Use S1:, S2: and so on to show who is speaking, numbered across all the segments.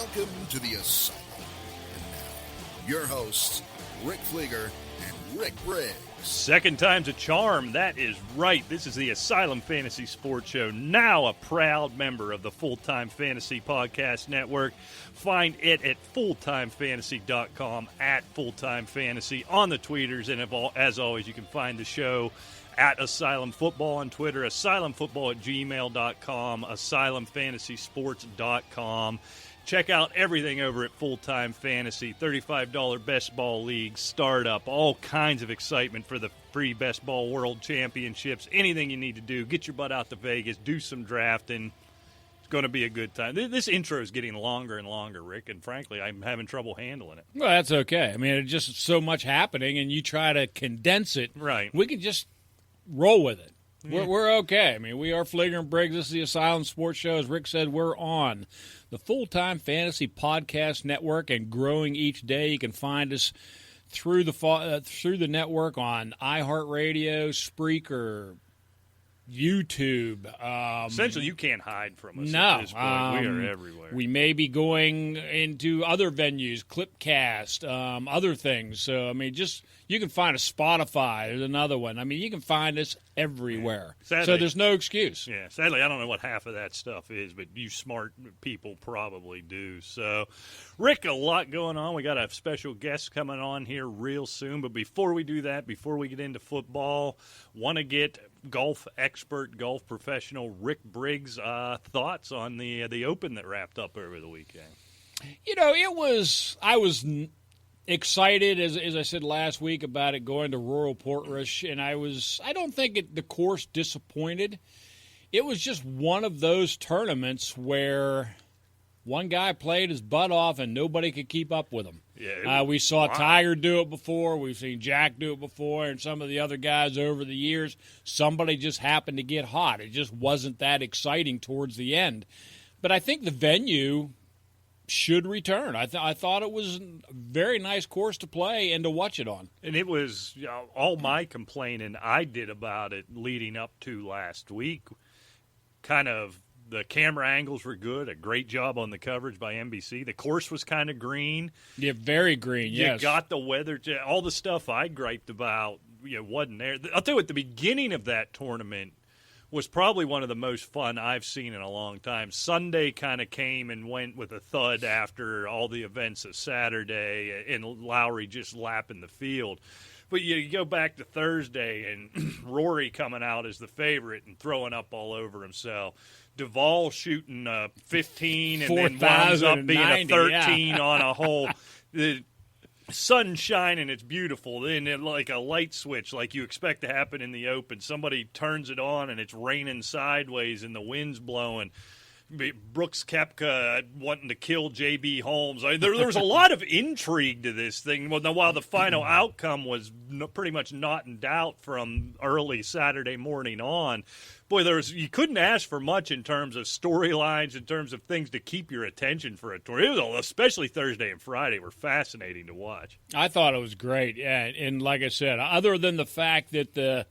S1: Welcome to the Asylum. And now, your hosts, Rick Fleeger and Rick Briggs.
S2: Second time's a charm. That is right. This is the Asylum Fantasy Sports Show, now a proud member of the Full-Time Fantasy Podcast Network. Find it at fulltimefantasy.com, at Fulltime Fantasy, on the tweeters. And as always, you can find the show at Asylum Football on Twitter, asylumfootball at gmail.com, asylumfantasysports.com. Check out everything over at Full-Time Fantasy, $35 Best Ball League, startup, all kinds of excitement for the free Best Ball World Championships. Anything you need to do, get your butt out to Vegas, do some drafting. It's going to be a good time. This intro is getting longer and longer, Rick, and frankly, I'm having trouble handling it.
S3: Well, that's okay. I mean, it's just so much happening, and you try to condense it.
S2: Right.
S3: We can just roll with it.
S2: Yeah.
S3: We're okay. I mean, we are Fleeger and Briggs. This is the Asylum Sports Show. As Rick said, we're on the Full-Time Fantasy Podcast Network and growing each day. You can find us through the network on iHeartRadio, Spreaker, YouTube.
S2: Essentially, you can't hide from us
S3: No.
S2: at this point. We are everywhere.
S3: We may be going into other venues, Clipcast, other things. So, I mean, you can find us Spotify. There's another one. I mean, you can find us everywhere.
S2: Sadly,
S3: so there's no excuse.
S2: Yeah, sadly, I don't know what half of that stuff is, but you smart people probably do. So, Rick, a lot going on. We got a special guest coming on here real soon. But before we do that, before we get into football, want to get golf expert, golf professional Rick Briggs' thoughts on the Open that wrapped up over the weekend.
S3: You know, I was excited, as I said last week, about it going to Royal Portrush, and I don't think the course disappointed. It was just one of those tournaments where one guy played his butt off and nobody could keep up with him.
S2: Yeah,
S3: we saw Tiger do it before. We've seen Jack do it before, and some of the other guys over the years. Somebody just happened to get hot. It just wasn't that exciting towards the end. But I think the venue should return. I thought it was a very nice course to play and to watch it on.
S2: And it was all my complaining I did about it leading up to last week. Kind of the camera angles were good. A great job on the coverage by NBC. The course was kind of green.
S3: Yeah, very green, yes.
S2: You got the weather. All the stuff I griped about wasn't there. I'll tell you, at the beginning of that tournament was probably one of the most fun I've seen in a long time. Sunday kind of came and went with a thud after all the events of Saturday and Lowry just lapping the field. But you go back to Thursday and Rory coming out as the favorite and throwing up all over himself. Duvall shooting 15 and then winds up being a 13 on a hole. The sun shining, it's beautiful. Then it, like a light switch, like you expect to happen in the Open. Somebody turns it on and it's raining sideways and the wind's blowing. Brooks Koepka wanting to kill J.B. Holmes. There was a lot of intrigue to this thing. While the final outcome was pretty much not in doubt from early Saturday morning on, boy, you couldn't ask for much in terms of storylines, in terms of things to keep your attention for a tour. It was, especially Thursday and Friday, were fascinating to watch.
S3: I thought it was great, yeah. And like I said, other than the fact that the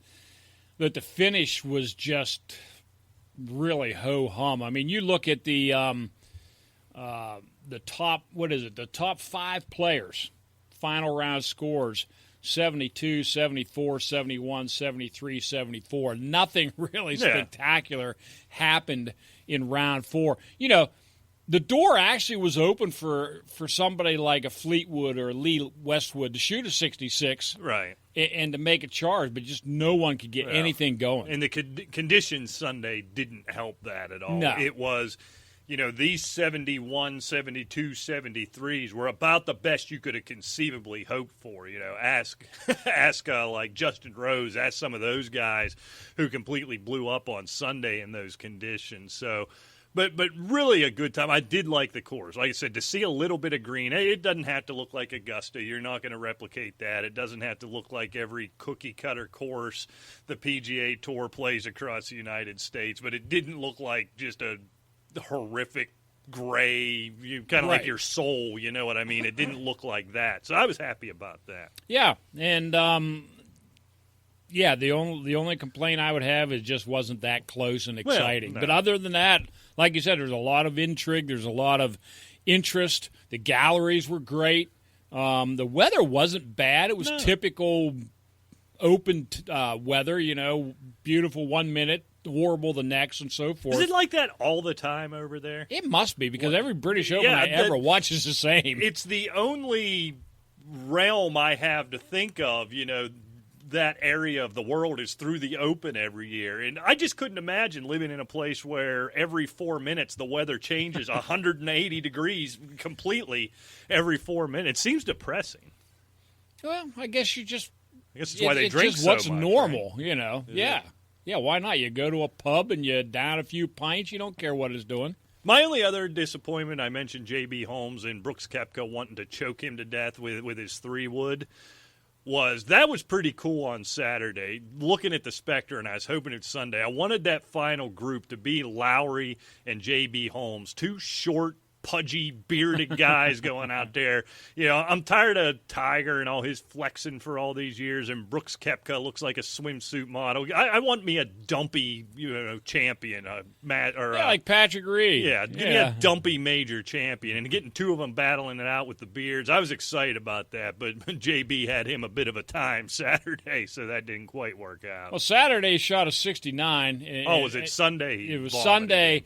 S3: finish was just really ho-hum. I mean, you look at the top, the top 5 players, final round scores, 72, 74, 71, 73, 74. Nothing really spectacular happened in round 4. You know, the door actually was open for somebody like a Fleetwood or a Lee Westwood to shoot a 66.
S2: Right.
S3: And to make a charge, but just no one could get anything going.
S2: And the conditions Sunday didn't help that at all.
S3: No.
S2: It was, these 71, 72, 73s were about the best you could have conceivably hoped for. Ask like Justin Rose, ask some of those guys who completely blew up on Sunday in those conditions. So, But really a good time. I did like the course. Like I said, to see a little bit of green, it doesn't have to look like Augusta. You're not going to replicate that. It doesn't have to look like every cookie-cutter course the PGA Tour plays across the United States. But it didn't look like just a horrific gray, kind of like your soul, you know what I mean? It didn't look like that. So I was happy about that.
S3: Yeah, and the only complaint I would have is just wasn't that close and exciting.
S2: Well, no.
S3: But other than that, like you said, there's a lot of intrigue. There's a lot of interest. The galleries were great. The weather wasn't bad. It was typical open weather, beautiful 1 minute, horrible the next, and so forth.
S2: Is it like that all the time over there?
S3: It must be, because every British Open I ever watch is the same.
S2: It's the only realm I have to think of, that area of the world is through the Open every year. And I just couldn't imagine living in a place where every 4 minutes the weather changes 180 degrees completely every 4 minutes. It seems depressing.
S3: Well, I guess
S2: that's why they drink
S3: just
S2: so
S3: what's
S2: much,
S3: normal,
S2: right?
S3: Yeah. Yeah, why not? You go to a pub and you down a few pints. You don't care what it's doing.
S2: My only other disappointment, I mentioned J.B. Holmes and Brooks Koepka wanting to choke him to death with his 3-wood, that was pretty cool on Saturday. Looking at the Spectre, and I was hoping it's Sunday, I wanted that final group to be Lowry and J.B. Holmes, two short, pudgy, bearded guys going out there. I'm tired of Tiger and all his flexing for all these years, and Brooks Koepka looks like a swimsuit model. I want me a dumpy, champion,
S3: like Patrick Reed.
S2: Yeah, give me a dumpy major champion, and getting two of them battling it out with the beards. I was excited about that, but JB had him a bit of a time Saturday, so that didn't quite work out.
S3: Well, Saturday shot a 69.
S2: Was it Sunday?
S3: It was Sunday.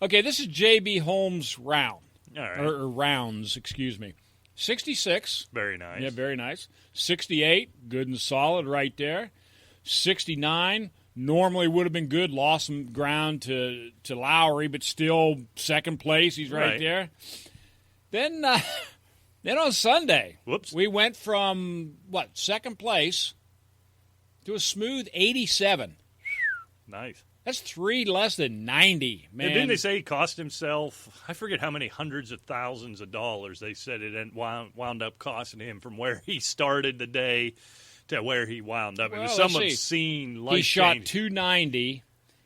S3: Okay, this is J.B. Holmes' round.
S2: All right.
S3: Or rounds, excuse me. 66.
S2: Very nice.
S3: Yeah, very nice. 68, good and solid right there. 69, normally would have been good. Lost some ground to Lowry, but still second place. He's right there. Then on Sunday, we went from, second place to a smooth 87.
S2: Nice.
S3: That's 3 less than 90, man.
S2: And didn't they say he cost himself, I forget how many hundreds of thousands of dollars they said it wound up costing him from where he started the day to where he wound up. It was some obscene life.
S3: He shot 290,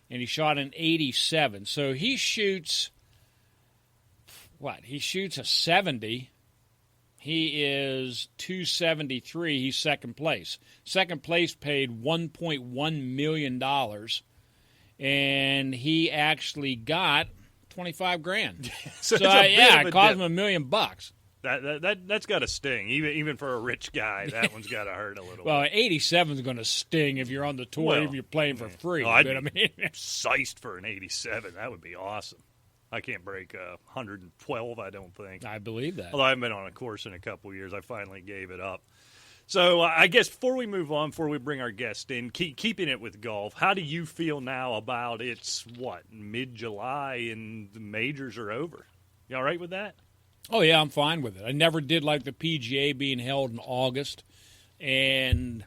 S3: and he shot an 87. So he shoots, He shoots a 70. He is 273. He's second place. Second place paid $1.1 million. And he actually got $25,000. so it cost him $1 million.
S2: That's got to sting, even for a rich guy. That one's got to hurt a little.
S3: Well, 87 is going to sting if you're on the tour, if you're playing for free.
S2: I'd be psyched for an 87. That would be awesome. I can't break 112. I don't think.
S3: I believe that.
S2: Although I haven't been on a course in a couple of years, I finally gave it up. So I guess before we move on, before we bring our guest in, keeping it with golf, how do you feel now about it's, mid-July and the majors are over? You all right with that?
S3: Oh, yeah, I'm fine with it. I never did like the PGA being held in August. And,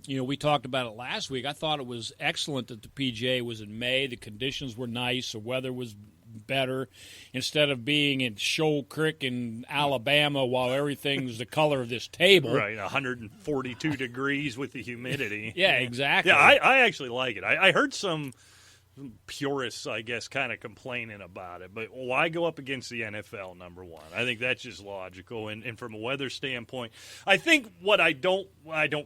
S3: we talked about it last week. I thought it was excellent that the PGA was in May. The conditions were nice. The weather was better, instead of being in Shoal Creek in Alabama while everything's the color of this table.
S2: Right, 142 degrees with the humidity.
S3: Yeah, exactly.
S2: Yeah, I actually like it. I heard some purists, I guess, kind of complaining about it. But why go up against the NFL, number one? I think that's just logical. And from a weather standpoint, I think I don't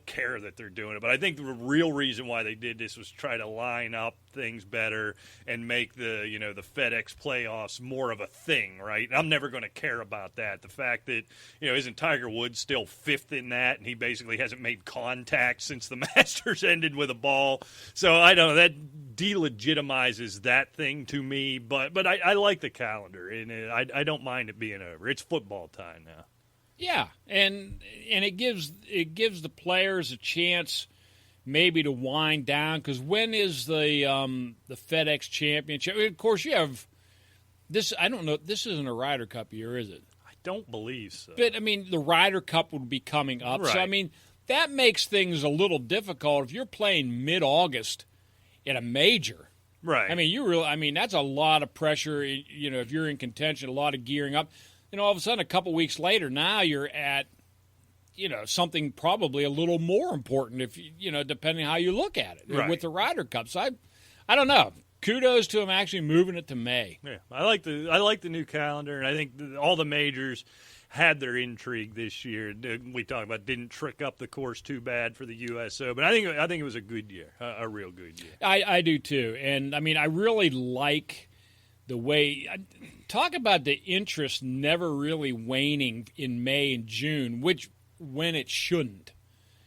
S2: care that they're doing it, but I think the real reason why they did this was try to line up things better and make the FedEx playoffs more of a thing, right? I'm never going to care about that. The fact that, isn't Tiger Woods still fifth in that, and he basically hasn't made contact since the Masters ended with a ball. So I don't know, that delegitimizes that thing to me, but I like the calendar, and I don't mind it being over. It's football time now.
S3: Yeah, and it gives the players a chance maybe to wind down, because when is the FedEx Championship? Of course, you have this. I don't know. This isn't a Ryder Cup year, is it?
S2: I don't believe so.
S3: But the Ryder Cup would be coming up,
S2: right.
S3: So that makes things a little difficult if you're playing mid-August in a major.
S2: Right.
S3: That's a lot of pressure. If you're in contention, a lot of gearing up. All of a sudden, a couple weeks later, now you're at, something probably a little more important if depending how you look at it,
S2: right,
S3: with the Ryder Cup. So I don't know. Kudos to him actually moving it to May.
S2: Yeah, I like the new calendar, and I think all the majors had their intrigue this year. We talked about didn't trick up the course too bad for the U.S. Open. I think it was a good year, a real good year.
S3: I do too, and I really like the way – talk about the interest never really waning in May and June, when it shouldn't.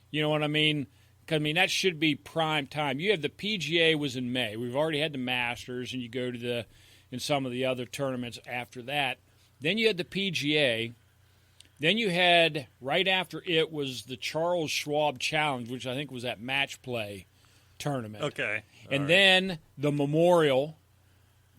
S3: You know what I mean? That should be prime time. You have the PGA was in May. We've already had the Masters, and you go to in some of the other tournaments after that. Then you had the PGA. Then you had, right after it was the Charles Schwab Challenge, which I think was that match play tournament.
S2: Okay.
S3: And then the Memorial,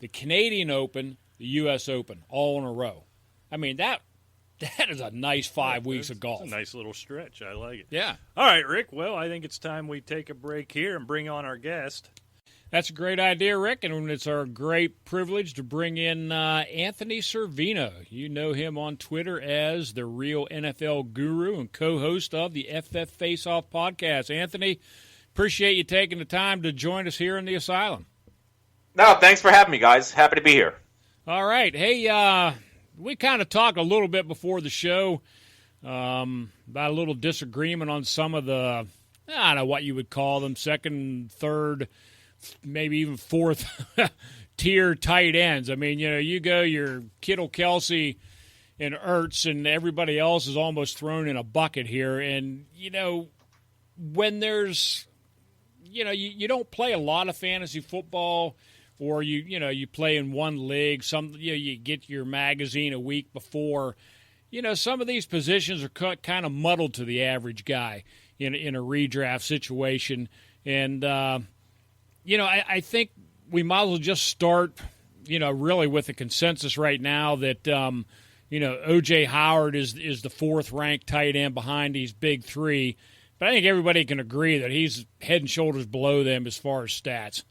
S3: the Canadian Open, the U.S. Open, all in a row. That is a nice 5 weeks of golf.
S2: It's a nice little stretch. I like it.
S3: Yeah.
S2: All right, Rick. Well, I think it's time we take a break here and bring on our guest.
S3: That's a great idea, Rick, and it's our great privilege to bring in Anthony Cervino. You know him on Twitter as the Real NFL Guru and co-host of the FF Faceoff Podcast. Anthony, appreciate you taking the time to join us here in the Asylum.
S4: No, thanks for having me, guys. Happy to be here.
S3: All right. Hey, we kind of talked a little bit before the show about a little disagreement on some of the, I don't know what you would call them, second, third, maybe even fourth tier tight ends. You go your Kittle, Kelce, and Ertz, and everybody else is almost thrown in a bucket here. And, when there's, you don't play a lot of fantasy football, or you play in one league. You get your magazine a week before. Some of these positions are kind of muddled to the average guy in a redraft situation. And I think we might as well just start, really with a consensus right now that, O.J. Howard is the fourth-ranked tight end behind these big three. But I think everybody can agree that he's head and shoulders below them as far as stats.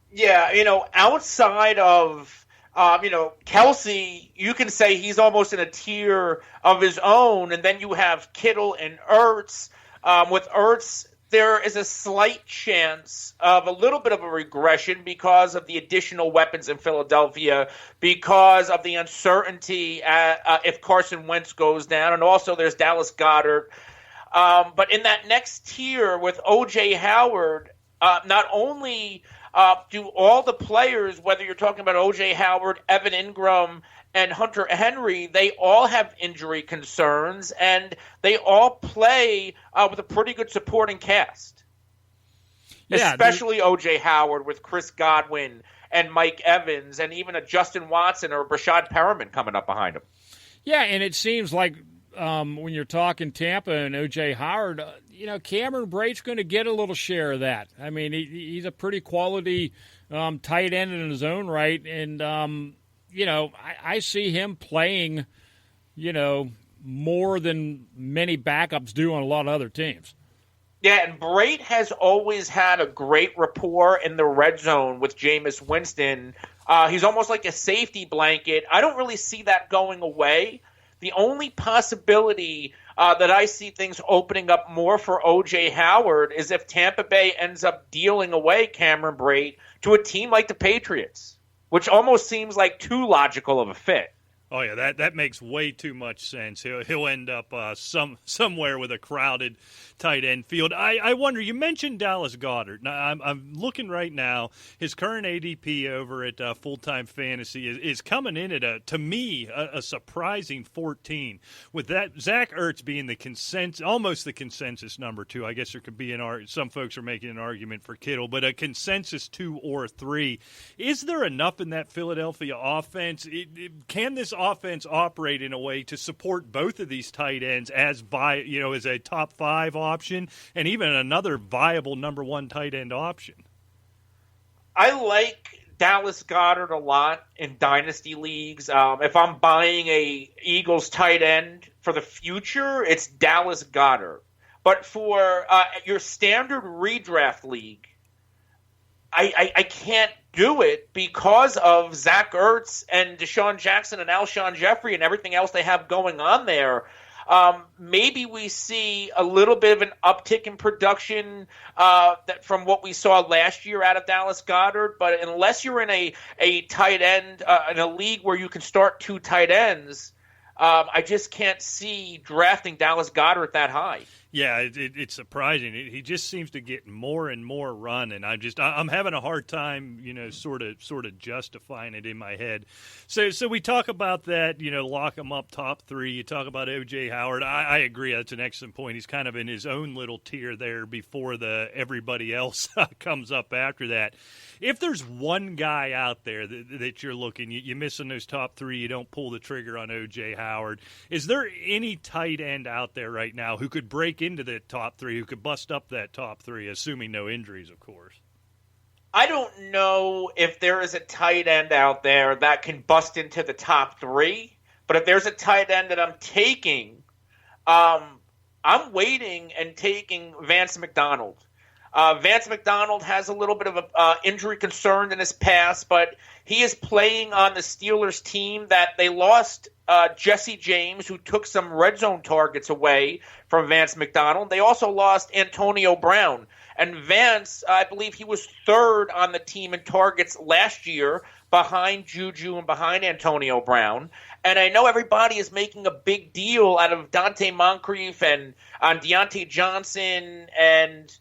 S4: Yeah, outside of, Kelce, you can say he's almost in a tier of his own. And then you have Kittle and Ertz. With Ertz, there is a slight chance of a little bit of a regression because of the additional weapons in Philadelphia, because of the uncertainty if Carson Wentz goes down, and also there's Dallas Goedert. But in that next tier with O.J. Howard, not only do all the players, whether you're talking about O.J. Howard, Evan Ingram, and Hunter Henry, they all have injury concerns, and they all play with a pretty good supporting cast. Yeah, especially O.J. Howard with Chris Godwin and Mike Evans, and even a Justin Watson or Rashad Perriman coming up behind him.
S3: Yeah, and it seems like when you're talking Tampa and O.J. Howard, Cameron Brate's going to get a little share of that. He's a pretty quality tight end in his own right, and I see him playing, more than many backups do on a lot of other teams.
S4: Yeah, and Brate has always had a great rapport in the red zone with Jameis Winston. He's almost like a safety blanket. I don't really see that going away. The only possibility that I see things opening up more for O.J. Howard is if Tampa Bay ends up dealing away Cameron Brate to a team like the Patriots, which almost seems like too logical of a fit.
S2: Oh yeah, that makes way too much sense. He'll end up somewhere with a crowded tight end field. I wonder. You mentioned Dallas Goedert. Now I'm looking right now. His current ADP over at Full Time Fantasy is coming in at to me a surprising 14. With that, Zach Ertz being the almost the consensus number 2. I guess there could be some folks are making an argument for Kittle, but a consensus 2 or 3. Is there enough in that Philadelphia offense? Can this offense operate in a way to support both of these tight ends as a top 5 option and even another viable number 1 tight end option?
S4: I like Dallas Goedert a lot in dynasty leagues. If I'm buying a Eagles tight end for the future, it's Dallas Goedert. But for your standard redraft league, I can't do it because of Zach Ertz and Deshaun Jackson and Alshon Jeffrey and everything else they have going on there. Maybe we see a little bit of an uptick in production from what we saw last year out of Dallas Goedert, but unless you're in a tight end, in a league where you can start 2 tight ends, I just can't see drafting Dallas Goedert that high.
S2: Yeah, it's surprising. He just seems to get more and more run, and I'm having a hard time, sort of justifying it in my head. So we talk about that, lock him up top 3. You talk about O.J. Howard. I agree. That's an excellent point. He's kind of in his own little tier there before everybody else comes up after that. If there's one guy out there that you're looking, you're missing those top 3, you don't pull the trigger on O.J. Howard, is there any tight end out there right now who could break into the top 3, who could bust up that top 3, assuming no injuries, of course?
S4: I don't know if there is a tight end out there that can bust into the top 3, but if there's a tight end that I'm taking, I'm waiting and taking Vance McDonald. Vance McDonald has a little bit of an injury concern in his past, but he is playing on the Steelers team that they lost Jesse James, who took some red zone targets away from Vance McDonald. They also lost Antonio Brown. And Vance, I believe he was 3rd on the team in targets last year behind Juju and behind Antonio Brown. And I know everybody is making a big deal out of Dante Moncrief and Deontay Johnson and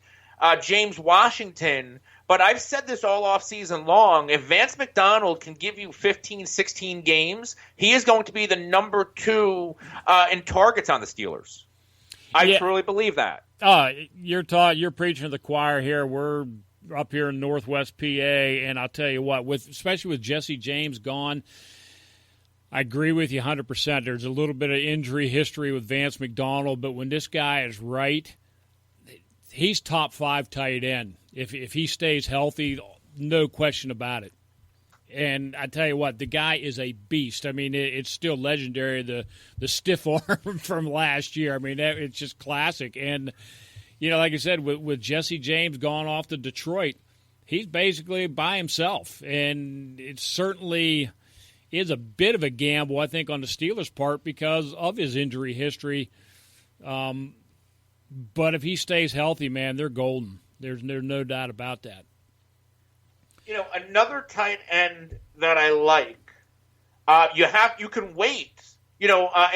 S4: James Washington, but I've said this all off season long. If Vance McDonald can give you 15, 16 games, he is going to be the number 2 in targets on the Steelers. I truly believe that.
S3: You're preaching to the choir here. We're up here in Northwest PA, and I'll tell you what, especially with Jesse James gone, I agree with you 100%. There's a little bit of injury history with Vance McDonald, but when this guy is right, he's top 5 tight end. If he stays healthy, no question about it. And I tell you what, the guy is a beast. I mean, it's still legendary, the stiff arm from last year. I mean, it's just classic. And, like I said, with Jesse James gone off to Detroit, he's basically by himself. And it certainly is a bit of a gamble, I think, on the Steelers' part because of his injury history. But if he stays healthy, man, they're golden. There's no doubt about that.
S4: Another tight end that I like, you can wait. In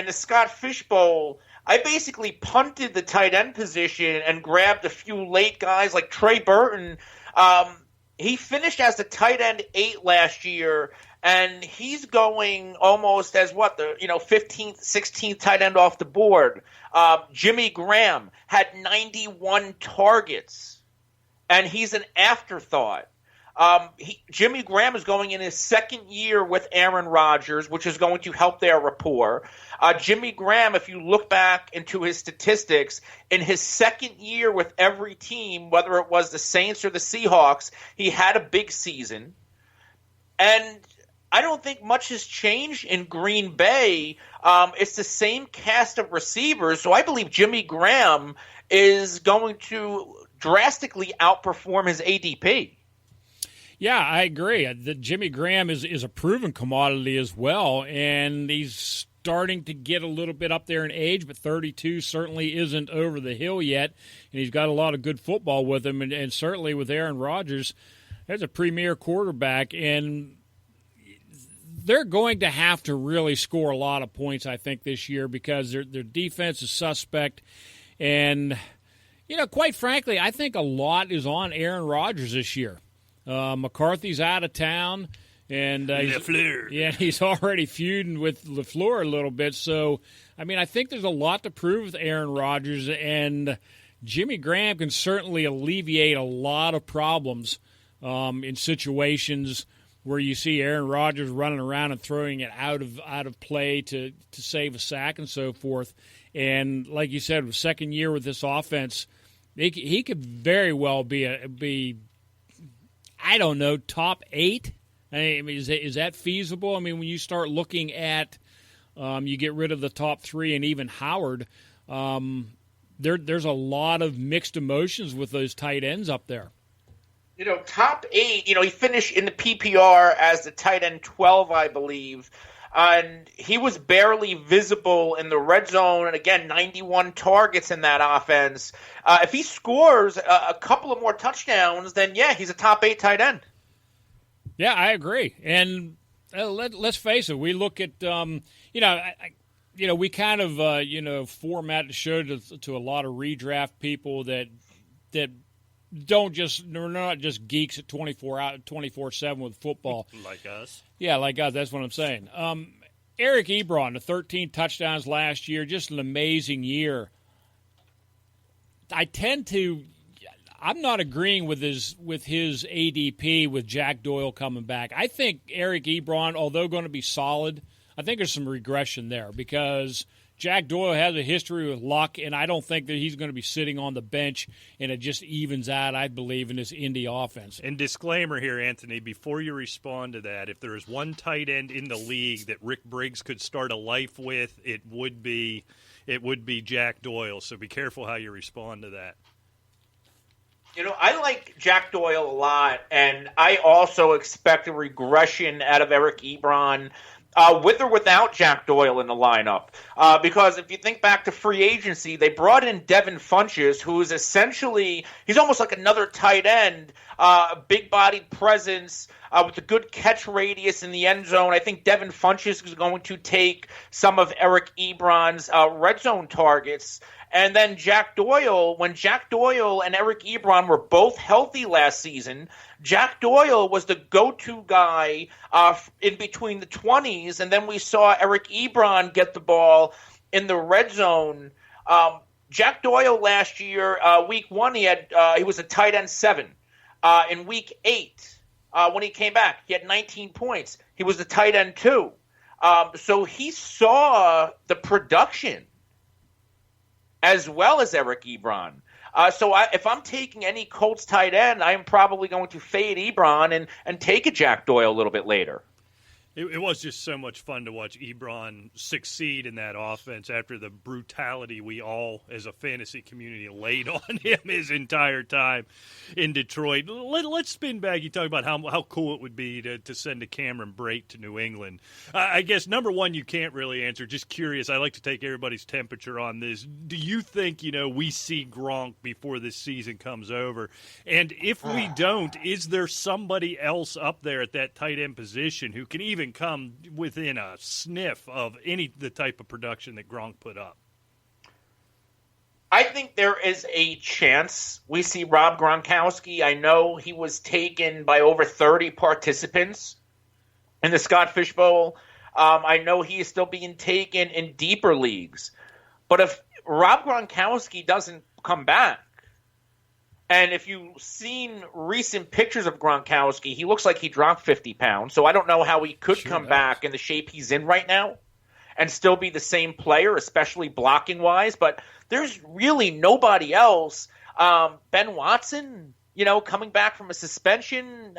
S4: the Scott Fish Bowl, I basically punted the tight end position and grabbed a few late guys like Trey Burton. He finished as the tight end 8 last year, and he's going almost as 15th, 16th tight end off the board. Jimmy Graham had 91 targets, and he's an afterthought. Jimmy Graham is going in his 2nd year with Aaron Rodgers, which is going to help their rapport. Jimmy Graham, if you look back into his statistics, in his 2nd year with every team, whether it was the Saints or the Seahawks, he had a big season. And I don't think much has changed in Green Bay. It's the same cast of receivers, so I believe Jimmy Graham is going to drastically outperform his ADP.
S3: Yeah, I agree. Jimmy Graham is a proven commodity as well, and he's starting to get a little bit up there in age, but 32 certainly isn't over the hill yet, and he's got a lot of good football with him, and certainly with Aaron Rodgers, there's a premier quarterback, and they're going to have to really score a lot of points, I think, this year because their defense is suspect, and, quite frankly, I think a lot is on Aaron Rodgers this year. McCarthy's out of town, and he's already feuding with LaFleur a little bit. So, I think there's a lot to prove with Aaron Rodgers, and Jimmy Graham can certainly alleviate a lot of problems in situations where you see Aaron Rodgers running around and throwing it out of play to save a sack and so forth. And like you said, with 2nd year with this offense, he could very well be I don't know, top 8? Is that feasible? When you start looking at you get rid of the top 3 and even Howard, there's a lot of mixed emotions with those tight ends up there.
S4: Top 8, he finished in the PPR as the tight end 12, I believe. And he was barely visible in the red zone. And again, 91 targets in that offense. If he scores a couple of more touchdowns, then yeah, he's a top 8 tight end.
S3: Yeah, I agree. And let's face it. We look at, we kind of, format the show to a lot of redraft people that they're not just geeks at 24/7 with football.
S2: Like us.
S3: Yeah, like us. That's what I'm saying. Eric Ebron, the 13 touchdowns last year, just an amazing year. I'm not agreeing with his ADP with Jack Doyle coming back. I think Eric Ebron, although going to be solid, I think there's some regression there because Jack Doyle has a history with luck, and I don't think that he's going to be sitting on the bench, and it just evens out, I believe, in this Indy offense. And
S2: disclaimer here, Anthony, before you respond to that, if there is one tight end in the league that Rick Briggs could start a life with, it would be Jack Doyle, so be careful how you respond to that.
S4: I like Jack Doyle a lot, and I also expect a regression out of Eric Ebron, with or without Jack Doyle in the lineup. Because if you think back to free agency, they brought in Devin Funchess, who is essentially, he's almost like another tight end, big-bodied presence, with a good catch radius in the end zone. I think Devin Funchess is going to take some of Eric Ebron's red zone targets. And then Jack Doyle, when Jack Doyle and Eric Ebron were both healthy last season, Jack Doyle was the go-to guy in between the 20s, and then we saw Eric Ebron get the ball in the red zone. Jack Doyle last year, week 1, he was a tight end 7. In week 8, when he came back, he had 19 points. He was a tight end 2. So he saw the production as well as Eric Ebron. So if I'm taking any Colts tight end, I'm probably going to fade Ebron and take a Jack Doyle a little bit later.
S2: It was just so much fun to watch Ebron succeed in that offense after the brutality we all, as a fantasy community, laid on him his entire time in Detroit. Let's spin back. You talk about how cool it would be to send a Cameron Brate to New England. I guess, number one, you can't really answer. Just curious. I like to take everybody's temperature on this. Do you think, we see Gronk before this season comes over? And if we don't, is there somebody else up there at that tight end position who can even come within a sniff of the type of production that Gronk put up?
S4: I think there is a chance we see Rob Gronkowski. I know he was taken by over 30 participants in the Scott Fish Bowl. I know he is still being taken in deeper leagues. But if Rob Gronkowski doesn't come back, and if you've seen recent pictures of Gronkowski, he looks like he dropped 50 pounds. So I don't know how he could come back in the shape he's in right now and still be the same player, especially blocking-wise. But there's really nobody else. Ben Watson, coming back from a suspension,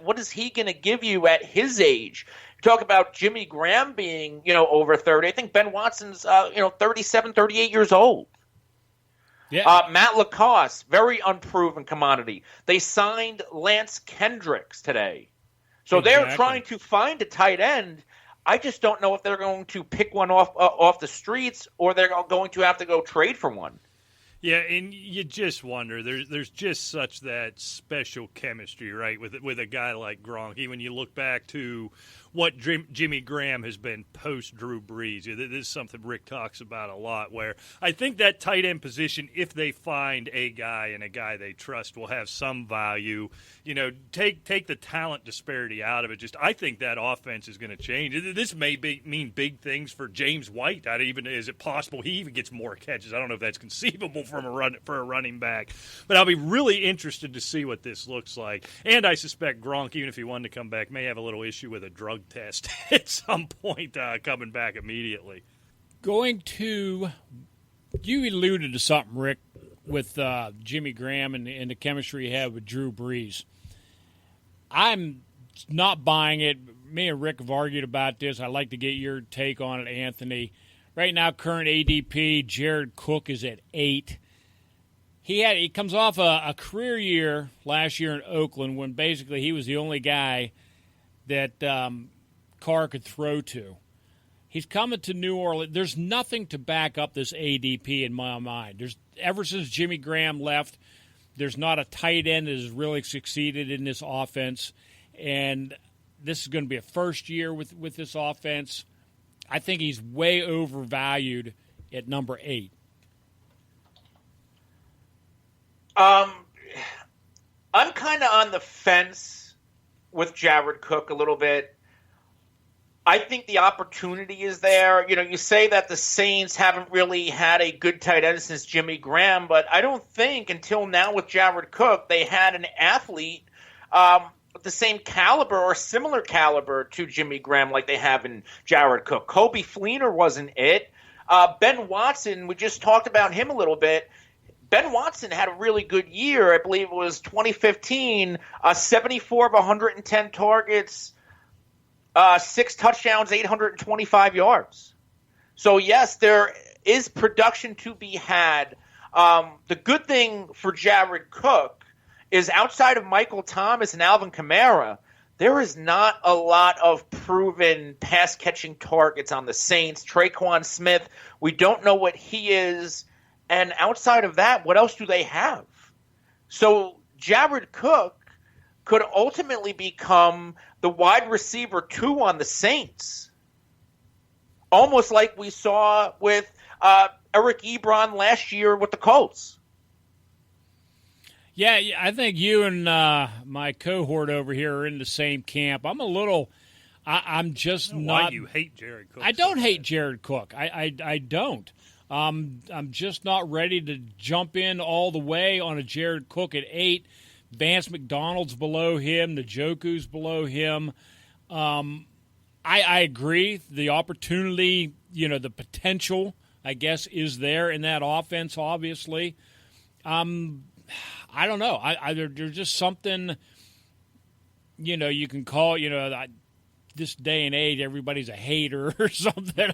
S4: what is he going to give you at his age? You talk about Jimmy Graham being, over 30. I think Ben Watson's, 37, 38 years old. Yeah. Matt Lacoste, very unproven commodity. They signed Lance Kendricks today. So They're trying to find a tight end. I just don't know if they're going to pick one off the streets or they're going to have to go trade for one.
S2: Yeah, and you just wonder. There's just such that special chemistry, right, with a guy like Gronk. Even when you look back to what Jimmy Graham has been post-Drew Brees. This is something Rick talks about a lot, where I think that tight end position, if they find a guy and a guy they trust, will have some value. Take the talent disparity out of it. I think that offense is going to change. This may mean big things for James White. Is it possible he even gets more catches? I don't know if that's conceivable for a running back. But I'll be really interested to see what this looks like. And I suspect Gronk, even if he wanted to come back, may have a little issue with a drug test at some point coming back immediately.
S3: You alluded to something, Rick, with Jimmy Graham and the chemistry he had with Drew Brees. I'm not buying it. Me and Rick have argued about this. I'd like to get your take on it, Anthony. Right now, current ADP, Jared Cook is at 8. He comes off a career year last year in Oakland when basically he was the only guy that Carr could throw to. He's coming to New Orleans. There's nothing to back up this ADP in my mind. Ever since Jimmy Graham left, there's not a tight end that has really succeeded in this offense. And this is going to be a first year with this offense. I think he's way overvalued at number 8.
S4: I'm kind of on the fence with Jared Cook a little bit. I think the opportunity is there. You know, you say that the Saints haven't really had a good tight end since Jimmy Graham, but I don't think until now with Jared Cook they had an athlete with the same caliber or similar caliber to Jimmy Graham like they have in Jared Cook. Kobe Fleener wasn't it. Ben Watson, we just talked about him a little bit. Ben Watson had a really good year. I believe it was 2015, 74 of 110 targets, 6 touchdowns, 825 yards. So, yes, there is production to be had. The good thing for Jared Cook is outside of Michael Thomas and Alvin Kamara, there is not a lot of proven pass-catching targets on the Saints. Traquan Smith, we don't know what he is. And outside of that, what else do they have? So Jared Cook could ultimately become the wide receiver 2 on the Saints. Almost like we saw with Eric Ebron last year with the Colts.
S3: Yeah, I think you and my cohort over here are in the same camp. I'm just not.
S2: Why you hate Jared Cook?
S3: I don't hate Jared Cook. I don't. I'm just not ready to jump in all the way on a Jared Cook at 8. Vance McDonald's below him. Njoku's below him. I agree. The opportunity, the potential, I guess, is there in that offense, obviously. I don't know. There's just something, you can call, this day and age, everybody's a hater or something.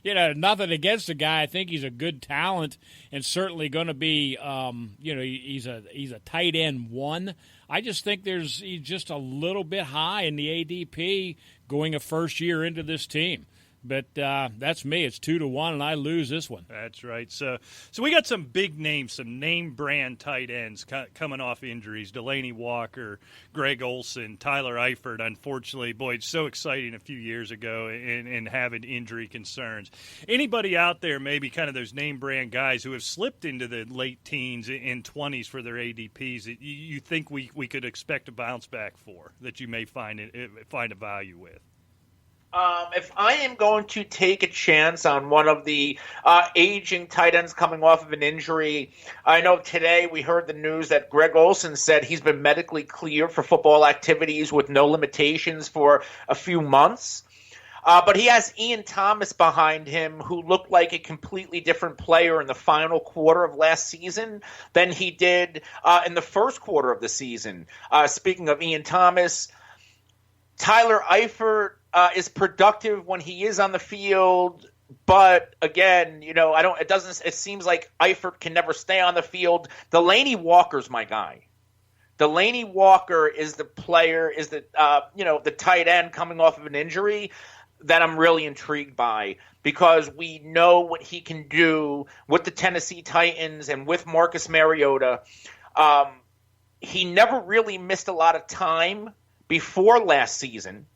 S3: Nothing against the guy. I think he's a good talent and certainly going to be, he's a tight end 1. I just think he's just a little bit high in the ADP going a first year into this team. But that's me. It's 2-1, and I lose this one.
S2: That's right. So we got some big names, some name brand tight ends coming off injuries. Delanie Walker, Greg Olsen, Tyler Eifert. Unfortunately, boy, it's so exciting a few years ago and having injury concerns. Anybody out there, maybe kind of those name brand guys who have slipped into the late teens and 20s for their ADPs that you think we could expect a bounce back for, that you may find a value with?
S4: If I am going to take a chance on one of the aging tight ends coming off of an injury, I know today we heard the news that Greg Olsen said he's been medically cleared for football activities with no limitations for a few months. But he has Ian Thomas behind him, who looked like a completely different player in the final quarter of last season than he did in the first quarter of the season. Speaking of Ian Thomas, Tyler Eifert is productive when he is on the field, but again, it seems like Eifert can never stay on the field. Delanie Walker's my guy. Delanie Walker is the player, is the tight end coming off of an injury that I'm really intrigued by, because we know what he can do with the Tennessee Titans and with Marcus Mariota. He never really missed a lot of time before last season.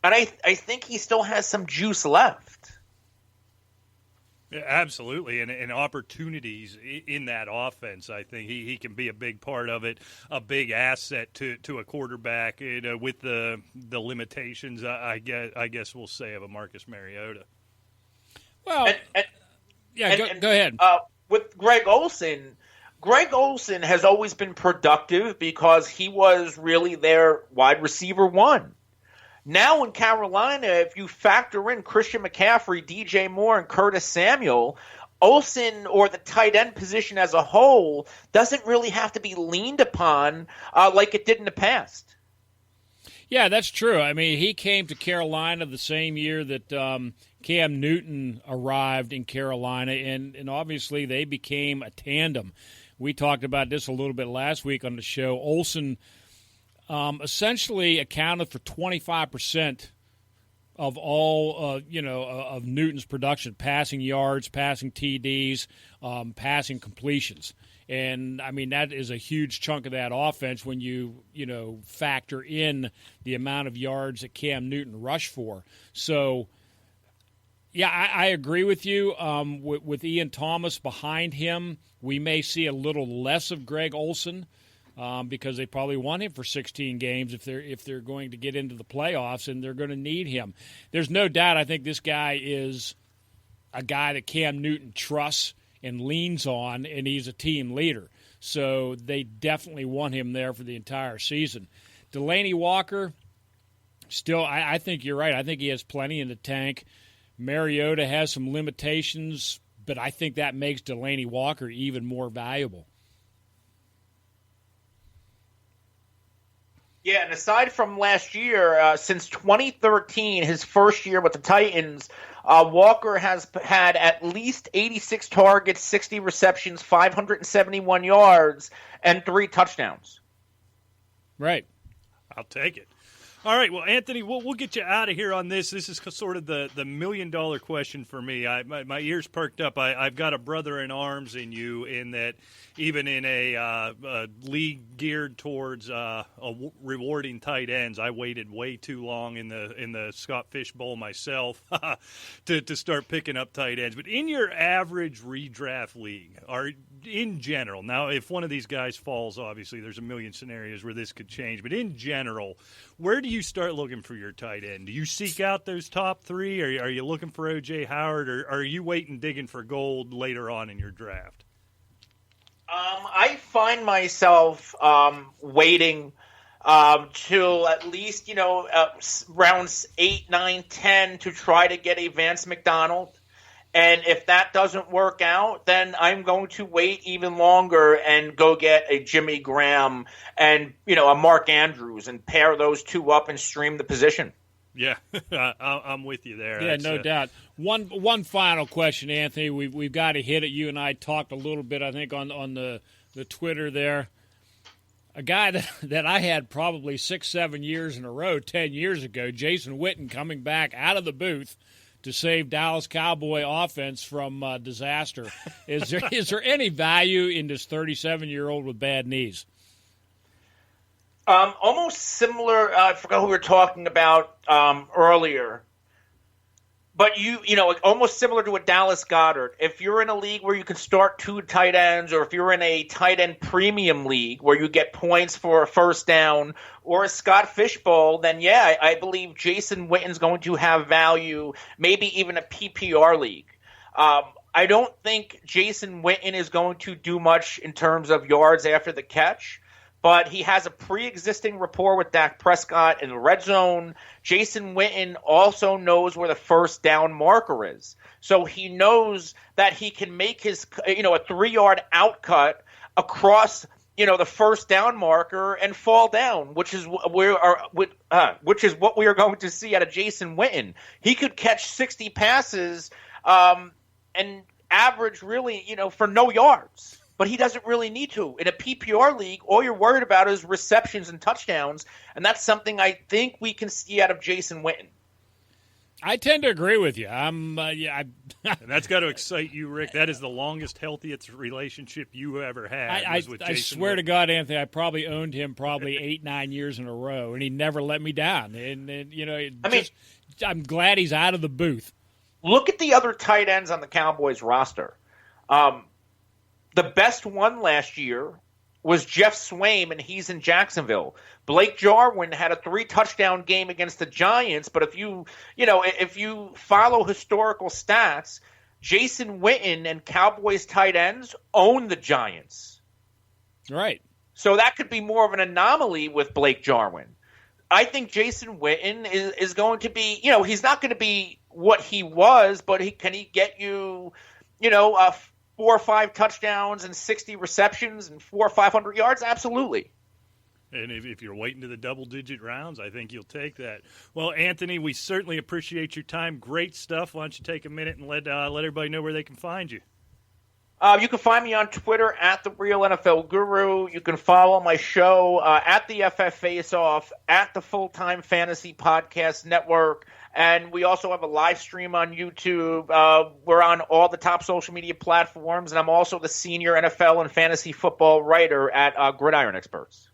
S4: And I think he still has some juice left.
S2: Yeah, absolutely, and opportunities in that offense. I think he can be a big part of it, a big asset to a quarterback. With the limitations, I guess we'll say, of a Marcus Mariota.
S3: Well, go ahead.
S4: With Greg Olsen has always been productive because he was really their wide receiver 1. Now in Carolina, if you factor in Christian McCaffrey, DJ Moore, and Curtis Samuel, Olsen, or the tight end position as a whole, doesn't really have to be leaned upon like it did in the past.
S3: Yeah, that's true. I mean, he came to Carolina the same year that Cam Newton arrived in Carolina, and obviously they became a tandem. We talked about this a little bit last week on the show. Olsen essentially accounted for 25% of all, of Newton's production, passing yards, passing TDs, passing completions. And, I mean, that is a huge chunk of that offense when you factor in the amount of yards that Cam Newton rushed for. So Yeah, I agree with you. With Ian Thomas behind him, we may see a little less of Greg Olsen because they probably want him for 16 games if they're going to get into the playoffs, and they're going to need him. There's no doubt I think this guy is a guy that Cam Newton trusts and leans on, and he's a team leader. So they definitely want him there for the entire season. Delanie Walker, still, I think you're right. I think he has plenty in the tank. Mariota has some limitations, but I think that makes Delanie Walker even more valuable.
S4: Yeah, and aside from last year, since 2013, his first year with the Titans, Walker has had at least 86 targets, 60 receptions, 571 yards, and 3 touchdowns.
S3: Right.
S2: I'll take it. All right, well, Anthony, we'll get you out of here on this. This is sort of the $1 million question for me. My ears perked up. I've got a brother in arms in you in that even in a league geared towards rewarding tight ends, I waited way too long in the Scott Fish Bowl myself to start picking up tight ends. But in your average redraft league, in general, now if one of these guys falls, obviously there's a million scenarios where this could change. But in general, where do you start looking for your tight end? Do you seek out those top 3? Are you looking for O.J. Howard, or are you waiting, digging for gold later on in your draft?
S4: I find myself waiting till at least, rounds 8, 9, 10 to try to get a Vance McDonald. And if that doesn't work out, then I'm going to wait even longer and go get a Jimmy Graham and, a Mark Andrews and pair those two up and stream the position.
S2: Yeah, I'm with you there.
S3: Yeah, no doubt. One final question, Anthony. We've got to hit it. You and I talked a little bit, I think, on the Twitter there. A guy that I had probably 6-7 years in a row, 10 years ago, Jason Witten, coming back out of the booth to save Dallas Cowboy offense from disaster. Is there any value in this 37-year-old with bad knees?
S4: Almost similar. I forgot who we were talking about earlier, but almost similar to a Dallas Goedert. If you're in a league where you can start 2 tight ends, or if you're in a tight end premium league where you get points for a first down, or a Scott Fish Bowl, then yeah, I believe Jason Witten's going to have value, maybe even a PPR league. I don't think Jason Witten is going to do much in terms of yards after the catch, but he has a pre-existing rapport with Dak Prescott in the red zone. Jason Witten also knows where the first down marker is. So he knows that he can make his, a 3-yard outcut across, the first down marker and fall down, which is what we are going to see out of Jason Witten. He could catch 60 passes and average really, for no yards. But he doesn't really need to. In a PPR league, all you're worried about is receptions and touchdowns, and that's something I think we can see out of Jason Witten.
S3: I tend to agree with you.
S2: And that's got to excite you, Rick. That is the longest, healthiest relationship you ever had.
S3: I swear
S2: Witten.
S3: To God, Anthony, I probably owned him 8-9 years in a row, and he never let me down. I'm glad he's out of the booth.
S4: Look at the other tight ends on the Cowboys roster. The best one last year was Jeff Swaim, and he's in Jacksonville. Blake Jarwin had a 3-touchdown game against the Giants, but if you follow historical stats, Jason Witten and Cowboys tight ends own the Giants.
S3: Right.
S4: So that could be more of an anomaly with Blake Jarwin. I think Jason Witten is going to be, he's not going to be what he was, but can he get you, 4 or 5 touchdowns and 60 receptions and 400 or 500 yards? Absolutely.
S2: And if you're waiting to the double-digit rounds, I think you'll take that. Well, Anthony, we certainly appreciate your time. Great stuff. Why don't you take a minute and let everybody know where they can find you?
S4: You can find me on Twitter at The Real NFL Guru. You can follow my show at the FF Faceoff, at the Full-Time Fantasy Podcast Network. And we also have a live stream on YouTube. We're on all the top social media platforms. And I'm also the senior NFL and fantasy football writer at Gridiron Experts.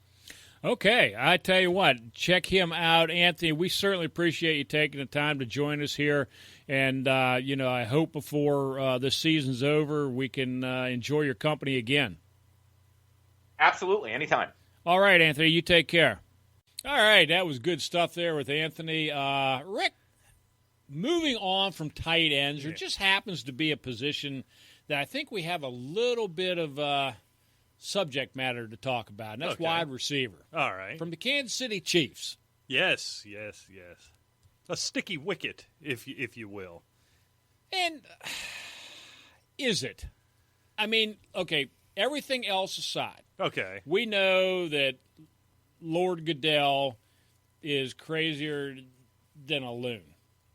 S3: Okay, I tell you what, check him out, Anthony. We certainly appreciate you taking the time to join us here And, I hope before this season's over we can enjoy your company again.
S4: Absolutely, anytime.
S3: All right, Anthony, you take care. All right, that was good stuff there with Anthony. Rick, moving on from tight ends, there just happens to be a position that I think we have a little bit of subject matter to talk about, and that's wide receiver.
S2: All right.
S3: From the Kansas City Chiefs.
S2: Yes. A sticky wicket, if you will.
S3: And is it? I mean, okay, everything else aside.
S2: Okay.
S3: We know that Lord Goodell is crazier than a loon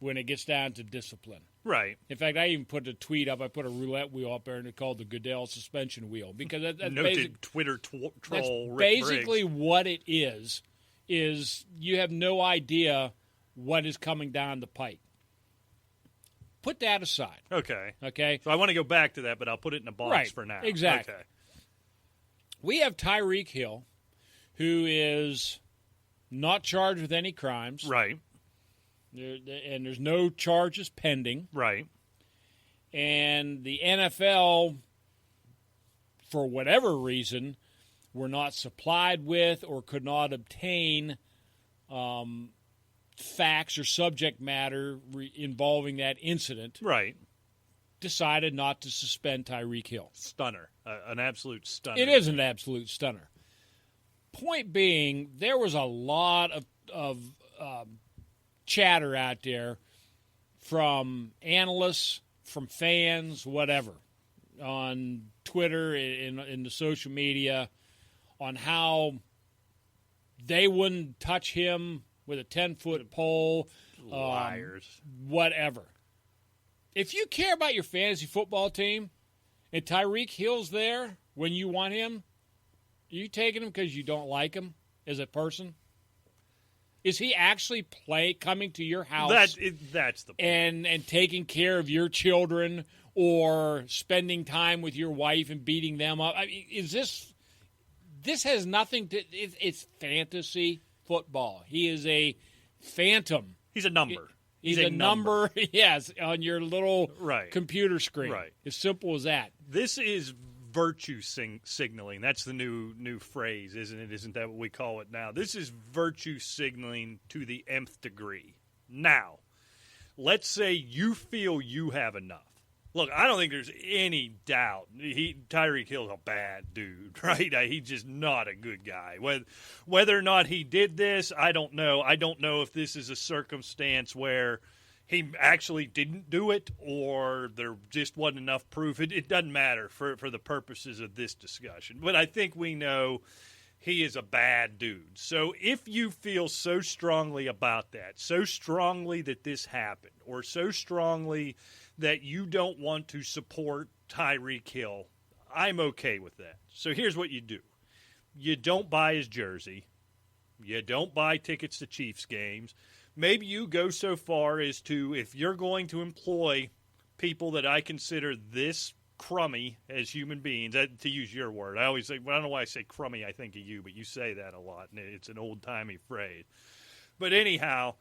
S3: when it gets down to discipline.
S2: Right.
S3: In fact, I even put a tweet up. I put a roulette wheel up there, and it's called the Goodell suspension wheel because that's
S2: noted Twitter troll.
S3: That's
S2: Rick
S3: basically
S2: Briggs.
S3: what it is you have no idea what is coming down the pike. Put that aside.
S2: Okay.
S3: Okay.
S2: So I want to go back to that, but I'll put it in a box for now.
S3: Exactly.
S2: Okay.
S3: We have Tyreek Hil, who is not charged with any crimes.
S2: Right.
S3: And there's no charges pending.
S2: Right.
S3: And the NFL, for whatever reason, were not supplied with or could not obtain facts or subject matter involving that incident.
S2: Right.
S3: Decided not to suspend Tyreek Hil.
S2: Stunner. An absolute stunner.
S3: It is an absolute stunner. Point being, there was a lot of chatter out there from analysts, from fans, whatever, on Twitter, in the social media, on how they wouldn't touch him with a 10-foot pole.
S2: Liars.
S3: Whatever. If you care about your fantasy football team and Tyreek Hill's there when you want him, are you taking him because you don't like him as a person? Is he actually coming to your house
S2: that's the point.
S3: and taking care of your children or spending time with your wife and beating them up? I mean, is this has nothing to – it's fantasy football. He is a phantom.
S2: He's a number.
S3: He's a number, yes, on your little computer screen.
S2: Right.
S3: As simple as that.
S2: This is virtue signaling. That's the new phrase, isn't it? Isn't that what we call it now? This is virtue signaling to the nth degree. Now, let's say you feel you have enough. Look, I don't think there's any doubt. Tyreek Hill's a bad dude, right? He's just not a good guy. Whether or not he did this, I don't know. I don't know if this is a circumstance where he actually didn't do it or there just wasn't enough proof. It doesn't matter for the purposes of this discussion. But I think we know he is a bad dude. So if you feel so strongly about that, so strongly that this happened, or so strongly that you don't want to support Tyreek Hil, I'm okay with that. So here's what you do. You don't buy his jersey. You don't buy tickets to Chiefs games. Maybe you go so far as to, if you're going to employ people that I consider this crummy as human beings, to use your word. I always say, well, I don't know why I say crummy, I think of you, but you say that a lot, and it's an old-timey phrase. But anyhow,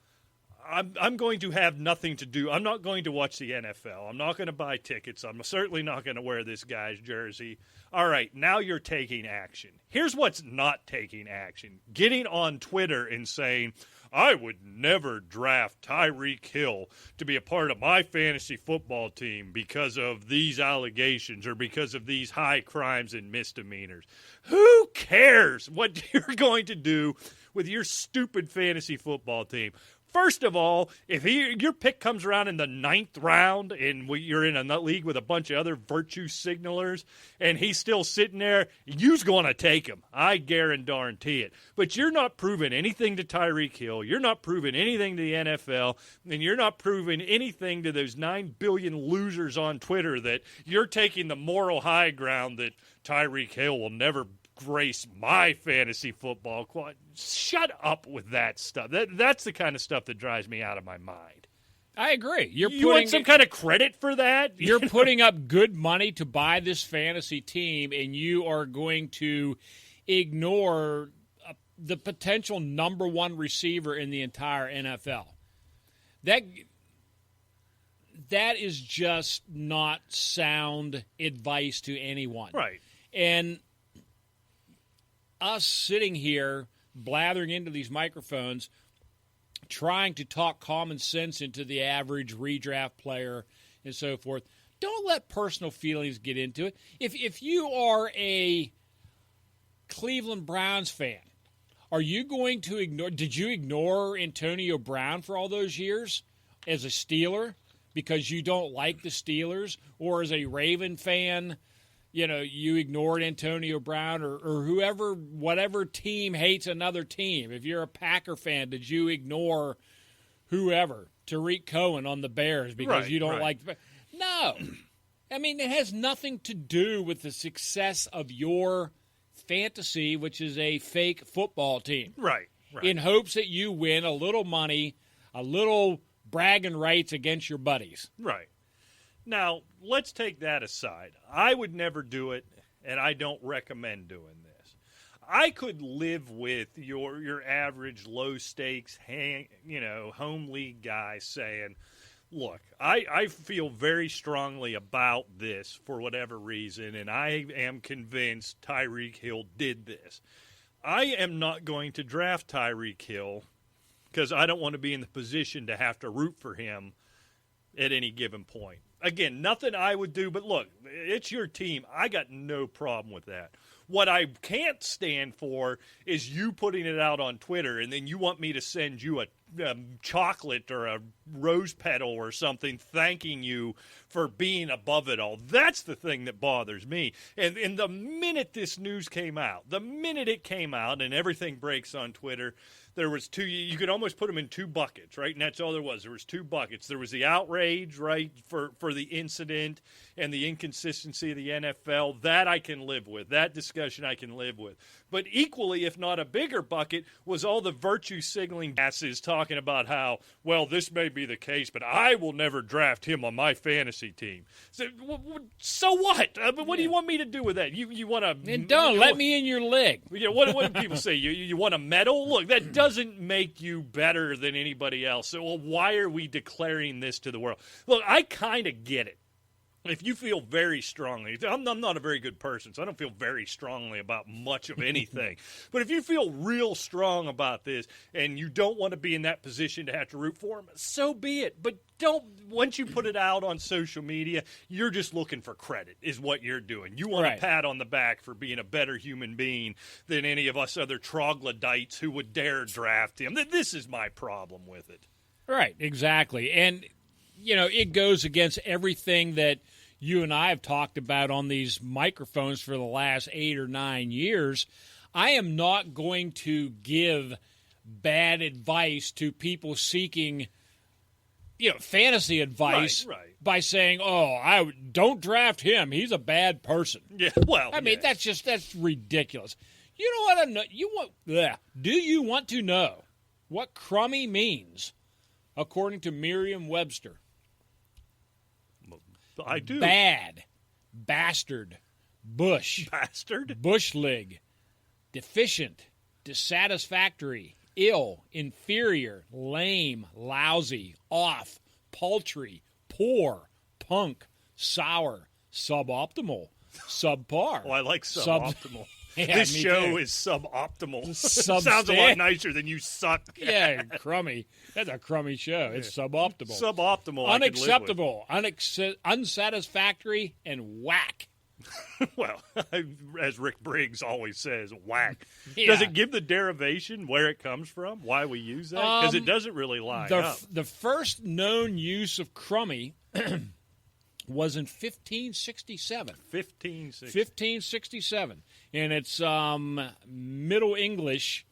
S2: I'm going to have nothing to do. I'm not going to watch the NFL. I'm not going to buy tickets. I'm certainly not going to wear this guy's jersey. All right, now you're taking action. Here's what's not taking action. Getting on Twitter and saying, I would never draft Tyreek Hil to be a part of my fantasy football team because of these allegations or because of these high crimes and misdemeanors. Who cares what you're going to do with your stupid fantasy football team? First of all, if your pick comes around in the 9th round and you're in a league with a bunch of other virtue signalers and he's still sitting there, you's going to take him. I guarantee it. But you're not proving anything to Tyreek Hil. You're not proving anything to the NFL. And you're not proving anything to those 9 billion losers on Twitter that you're taking the moral high ground that Tyreek Hil will never grace my fantasy football quad. Shut up with that stuff. That's the kind of stuff that drives me out of my mind.
S3: I agree.
S2: You want some kind of credit for that?
S3: You're putting up good money to buy this fantasy team, and you are going to ignore the potential number one receiver in the entire NFL. that is just not sound advice to anyone.
S2: Right.
S3: And us sitting here blathering into these microphones, trying to talk common sense into the average redraft player and so forth, don't let personal feelings get into it. If you are a Cleveland Browns fan, are you going to ignore – did you ignore Antonio Brown for all those years as a Steeler because you don't like the Steelers? Or as a Raven fan, you ignored Antonio Brown or whoever, whatever team hates another team? If you're a Packer fan, did you ignore whoever, Tariq Cohen on the Bears because you don't like – no. I mean, it has nothing to do with the success of your fantasy, which is a fake football team.
S2: Right.
S3: In hopes that you win a little money, a little bragging rights against your buddies.
S2: Right. Now, let's take that aside. I would never do it, and I don't recommend doing this. I could live with your average low-stakes, home league guy saying, look, I feel very strongly about this for whatever reason, and I am convinced Tyreek Hil did this. I am not going to draft Tyreek Hil because I don't want to be in the position to have to root for him at any given point. Again, nothing I would do, but look, it's your team. I got no problem with that. What I can't stand for is you putting it out on Twitter and then you want me to send you a chocolate or a rose petal or something thanking you for being above it all. That's the thing that bothers me. And the minute this news came out, and everything breaks on Twitter, there was two, you could almost put them in two buckets, right? And that's all there was. There was two buckets. There was the outrage, right, for the incident and the inconsistency of the NFL. That I can live with. That discussion I can live with. But equally, if not a bigger bucket, was all the virtue signaling asses talking about how, well, this may be the case, but I will never draft him on my fantasy team. So what? What do you want me to do with that? You want to?
S3: And don't let me in your league.
S2: What do people say? You want a medal? Look, that doesn't make you better than anybody else. So why are we declaring this to the world? Look, I kind of get it. If you feel very strongly, I'm not a very good person, so I don't feel very strongly about much of anything. But if you feel real strong about this and you don't want to be in that position to have to root for him, so be it. But once you put it out on social media, you're just looking for credit is what you're doing. You want a pat on the back for being a better human being than any of us other troglodytes who would dare draft him. This is my problem with it.
S3: Right, exactly. And it goes against everything that you and I have talked about on these microphones for the last 8 or 9 years. I am not going to give bad advice to people seeking, fantasy advice by saying, I don't draft him. He's a bad person.
S2: Yeah, well,
S3: I mean, that's ridiculous. You know what? Do you want to know what crummy means according to Merriam-Webster?
S2: I do.
S3: Bad, bastard, bush, bushlig, deficient, dissatisfactory, ill, inferior, lame, lousy, off, paltry, poor, punk, sour, suboptimal, subpar.
S2: Oh, I like suboptimal.
S3: Yeah,
S2: this show
S3: too.
S2: is suboptimal. Sounds a lot nicer than you suck.
S3: Yeah, crummy. That's a crummy show. It's suboptimal.
S2: Suboptimal.
S3: Unacceptable, unsatisfactory, and whack.
S2: Well, as Rick Briggs always says, whack.
S3: Yeah.
S2: Does it give the derivation where it comes from, why we use that? Because it doesn't really line up.
S3: The first known use of crummy was in 1567. 1567. And it's Middle English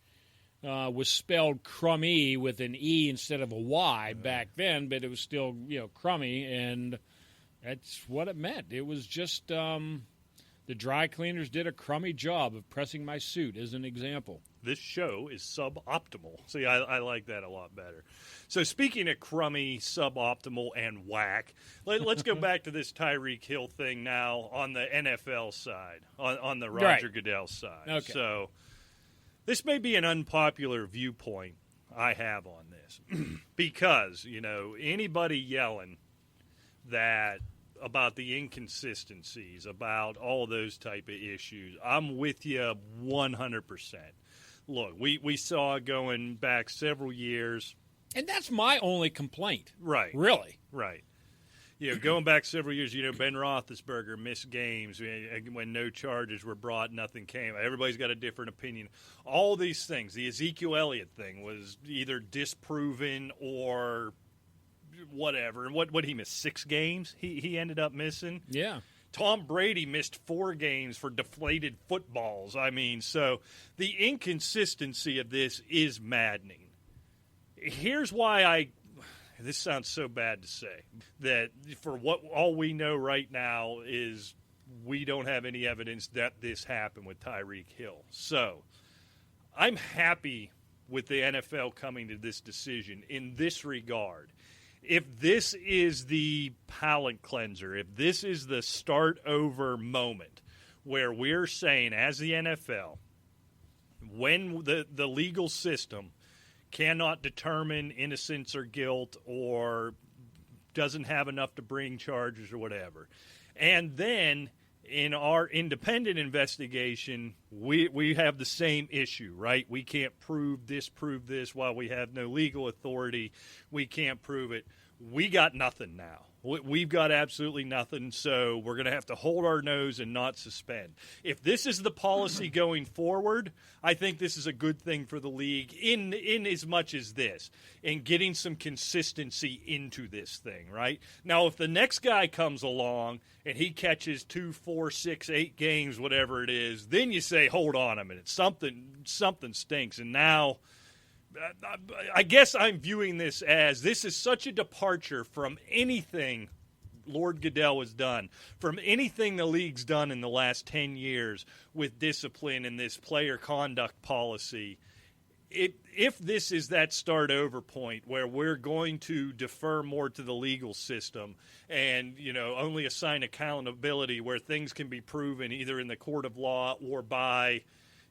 S3: was spelled crummy with an E instead of a Y back then, but it was still, crummy, and that's what it meant. It was just the dry cleaners did a crummy job of pressing my suit, as an example.
S2: This show is suboptimal. See, I like that a lot better. So speaking of crummy, suboptimal, and whack, let's go back to this Tyreek Hil thing now on the NFL side, on the Roger Goodell side.
S3: Okay.
S2: So this may be an unpopular viewpoint I have on this because, anybody yelling about the inconsistencies, about all those type of issues. I'm with you 100%. Look, we saw going back several years.
S3: And that's my only complaint.
S2: Right.
S3: Really.
S2: Right. Going back several years, Ben Roethlisberger missed games when no charges were brought, nothing came. Everybody's got a different opinion. All these things, the Ezekiel Elliott thing was either disproven or whatever. And what he missed? 6 games he ended up missing?
S3: Yeah.
S2: Tom Brady missed 4 games for deflated footballs. I mean, so the inconsistency of this is maddening. Here's why this sounds so bad to say, that for what all we know right now is we don't have any evidence that this happened with Tyreek Hil. So I'm happy with the NFL coming to this decision in this regard. If this is the palate cleanser, if this is the start over moment where we're saying as the NFL, when the legal system cannot determine innocence or guilt or doesn't have enough to bring charges or whatever. And then in our independent investigation, we have the same issue, right? We can't prove this while we have no legal authority. We can't prove it. We got nothing now. We've got absolutely nothing, so we're going to have to hold our nose and not suspend. If this is the policy going forward, I think this is a good thing for the league in as much as this, in getting some consistency into this thing, right? Now, if the next guy comes along and he catches 2, 4, 6, 8 games, whatever it is, then you say, hold on a minute, something stinks, and now I guess I'm viewing this as this is such a departure from anything Lord Goodell has done, from anything the league's done in the last 10 years with discipline and this player conduct policy. If this is that start over point where we're going to defer more to the legal system and, only assign accountability where things can be proven either in the court of law or by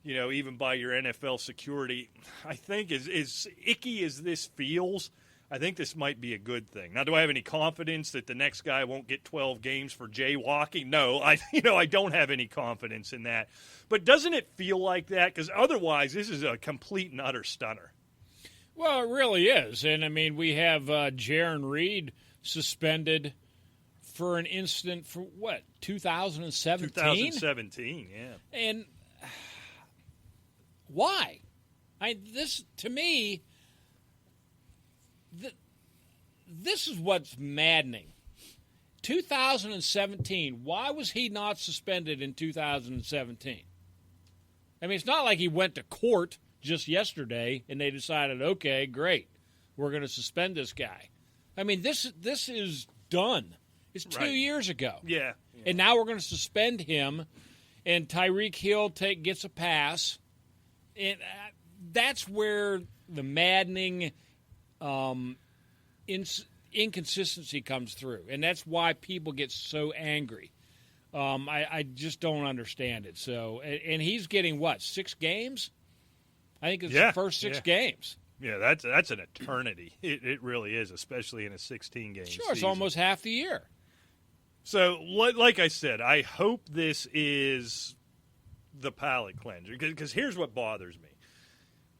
S2: even by your NFL security, I think as icky as this feels, I think this might be a good thing. Now, do I have any confidence that the next guy won't get 12 games for jaywalking? No, I don't have any confidence in that. But doesn't it feel like that? Because otherwise, this is a complete and utter stunner.
S3: Well, it really is. And, we have Jaron Reed suspended for an incident for, 2017?
S2: 2017, yeah.
S3: And why? This, to me, this is what's maddening. 2017, why was he not suspended in 2017? It's not like he went to court just yesterday and they decided, okay, great, we're going to suspend this guy. This is done. It's 2 years ago.
S2: Yeah.
S3: And now we're going to suspend him, and Tyreek Hil gets a pass. And that's where the maddening inconsistency comes through. And that's why people get so angry. I just don't understand it. So, and he's getting, 6 games? I think it's the first 6 games.
S2: Yeah, that's an eternity. It really is, especially in a 16-game season.
S3: Sure, it's almost half the year.
S2: So, like I said, I hope this is the palate cleanser, because here's what bothers me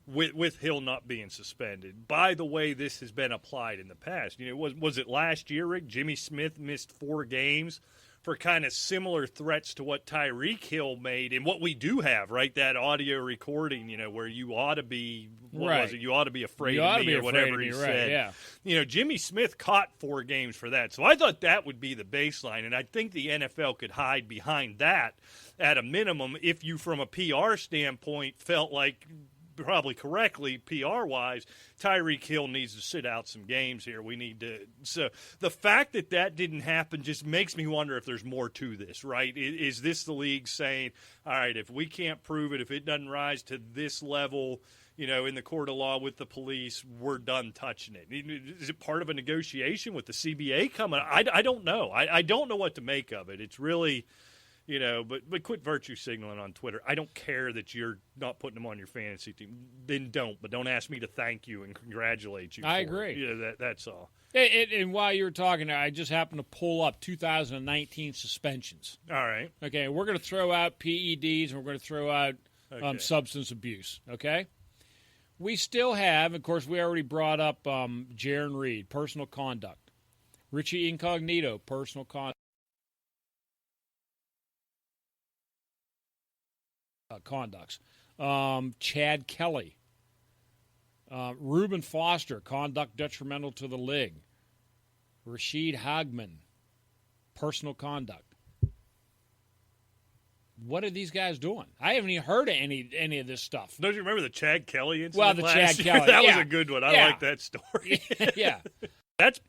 S2: with Hill not being suspended. By the way, this has been applied in the past. Was it last year, Rick? Jimmy Smith missed 4 games for kind of similar threats to what Tyreek Hil made, and what we do have, right? That audio recording, where you ought to be, was it? You ought to be afraid of me, or whatever he said. Yeah. Jimmy Smith caught 4 games for that, so I thought that would be the baseline, and I think the NFL could hide behind that at a minimum if you, from a PR standpoint, felt like, probably correctly, PR-wise, Tyreek Hil needs to sit out some games here. We need to. So the fact that didn't happen just makes me wonder if there's more to this, right? Is this the league saying, all right, if we can't prove it, if it doesn't rise to this level, in the court of law with the police, we're done touching it? Is it part of a negotiation with the CBA coming? I don't know. I don't know what to make of it. It's really You know, but quit virtue signaling on Twitter. I don't care that you're not putting them on your fantasy team. Then don't. But don't ask me to thank you and congratulate you.
S3: I agree.
S2: Yeah, that's all.
S3: And while you were talking, I just happened to pull up 2019 suspensions.
S2: All right.
S3: Okay, we're going to throw out PEDs and we're going to throw out substance abuse. Okay. We still have, of course, we already brought up Jaron Reed, personal conduct. Richie Incognito, personal conduct. Conducts. Chad Kelly. Reuben Foster, conduct detrimental to the league. Rashid Hagman, personal conduct. What are these guys doing? I haven't even heard of any of this stuff.
S2: Don't you remember the Chad Kelly incident?
S3: Well, the
S2: last
S3: Chad
S2: year?
S3: Kelly.
S2: That
S3: yeah.
S2: was a good one. I like that story.
S3: Yeah.
S2: That's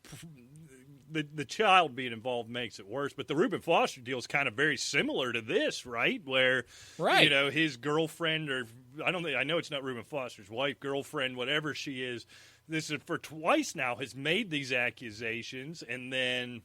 S2: the child being involved makes it worse. But the Reuben Foster deal is kind of very similar to this, right? Where, you know, his girlfriend, or I know it's not Reuben Foster's wife, girlfriend, whatever she is. This is for twice now has made these accusations and then,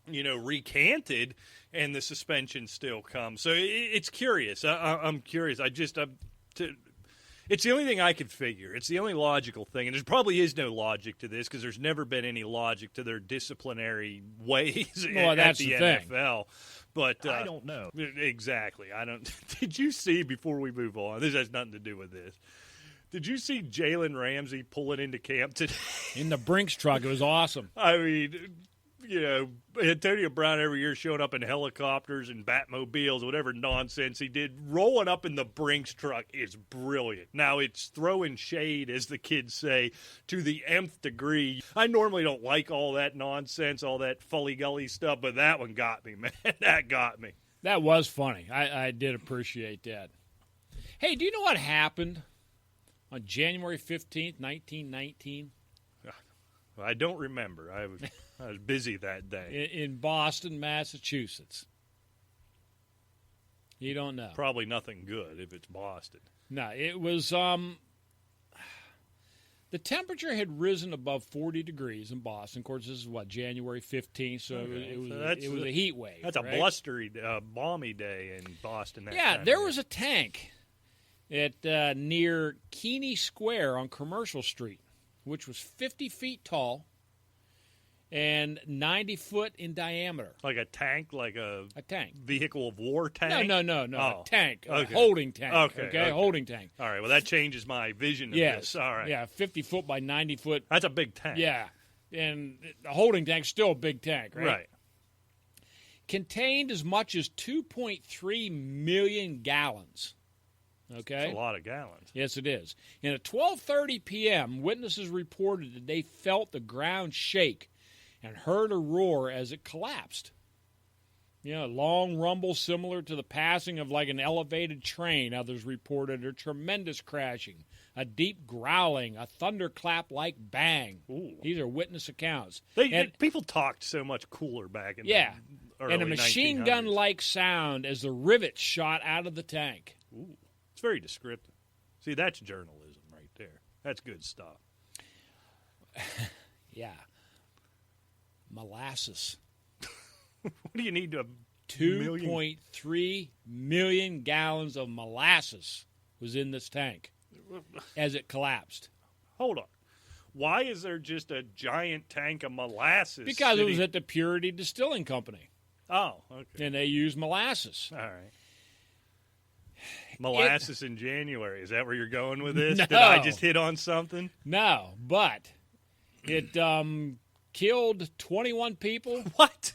S2: you know, recanted, and the suspension still comes. So it's curious. I'm curious. It's the only thing I could figure. It's the only logical thing. And there probably is no logic to this because there's never been any logic to their disciplinary ways at the NFL. But
S1: I don't know.
S2: Exactly. I don't. Did you see, before we move on, this has nothing to do with this. Did you see Jalen Ramsey pulling into camp today?
S3: In the Brinks truck. It was awesome.
S2: I mean, you know, Antonio Brown every year showing up in helicopters and Batmobiles, whatever nonsense he did. Rolling up in the Brinks truck is brilliant. Now, it's throwing shade, as the kids say, to the nth degree. I normally don't like all that nonsense, all that fully-gully stuff, but that one got me, man. That got me.
S3: That was funny. I did appreciate that. Hey, do you know what happened on January 15th, 1919?
S2: I don't remember. I was busy that day.
S3: In Boston, Massachusetts. You don't know.
S2: Probably nothing good if it's Boston.
S3: No, it was the temperature had risen above 40 degrees in Boston. Of course, this is January 15th, so it was a heat wave.
S2: That's a blustery, balmy day in Boston.
S3: There was a tank at near Keeney Square on Commercial Street, which was 50 feet tall and 90 foot in diameter.
S2: Like a tank? Like a
S3: tank.
S2: Vehicle of war tank?
S3: No.
S2: Oh.
S3: A tank.
S2: Okay.
S3: A holding tank.
S2: Okay.
S3: Holding tank.
S2: All right. Well, that changes my vision of this. All right.
S3: Yeah, 50 foot by 90 foot.
S2: That's a big tank.
S3: Yeah. And a holding tank's still a big tank, right?
S2: Right.
S3: Contained as much as 2.3 million gallons. Okay.
S2: That's a lot of gallons.
S3: Yes, it is. And at 12:30 p.m., witnesses reported that they felt the ground shake and heard a roar as it collapsed. You know, a long rumble similar to the passing of like an elevated train. Others reported a tremendous crashing, a deep growling, a thunderclap-like bang.
S2: Ooh.
S3: These are witness accounts.
S2: People talked so much cooler back in the early 1900s.
S3: And a machine gun-like sound as the rivets shot out of the tank.
S2: Ooh. It's very descriptive. See, that's journalism right there. That's good stuff.
S3: Yeah. Molasses.
S2: What do you need to
S3: 2.3 million gallons of molasses was in this tank as it collapsed.
S2: Hold on. Why is there just a giant tank of molasses?
S3: Because it was at the Purity Distilling Company.
S2: Oh, okay.
S3: And they used molasses.
S2: All right. Molasses in January. Is that where you're going with this?
S3: No.
S2: Did I just hit on something?
S3: No, but it killed 21 people.
S2: What?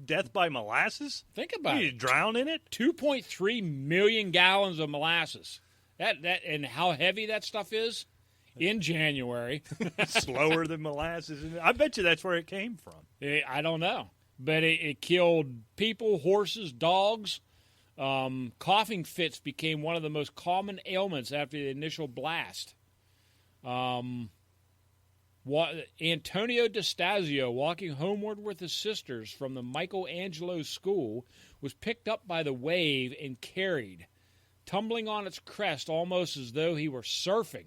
S2: Death by molasses?
S3: Think about it.
S2: You drown in it?
S3: 2.3 million gallons of molasses. That and how heavy that stuff is in January.
S2: Slower than molasses. I bet you that's where it came from.
S3: I don't know. But it killed people, horses, dogs. Coughing fits became one of the most common ailments after the initial blast. Antonio DeStasio, walking homeward with his sisters from the Michelangelo School, was picked up by the wave and carried, tumbling on its crest almost as though he were surfing.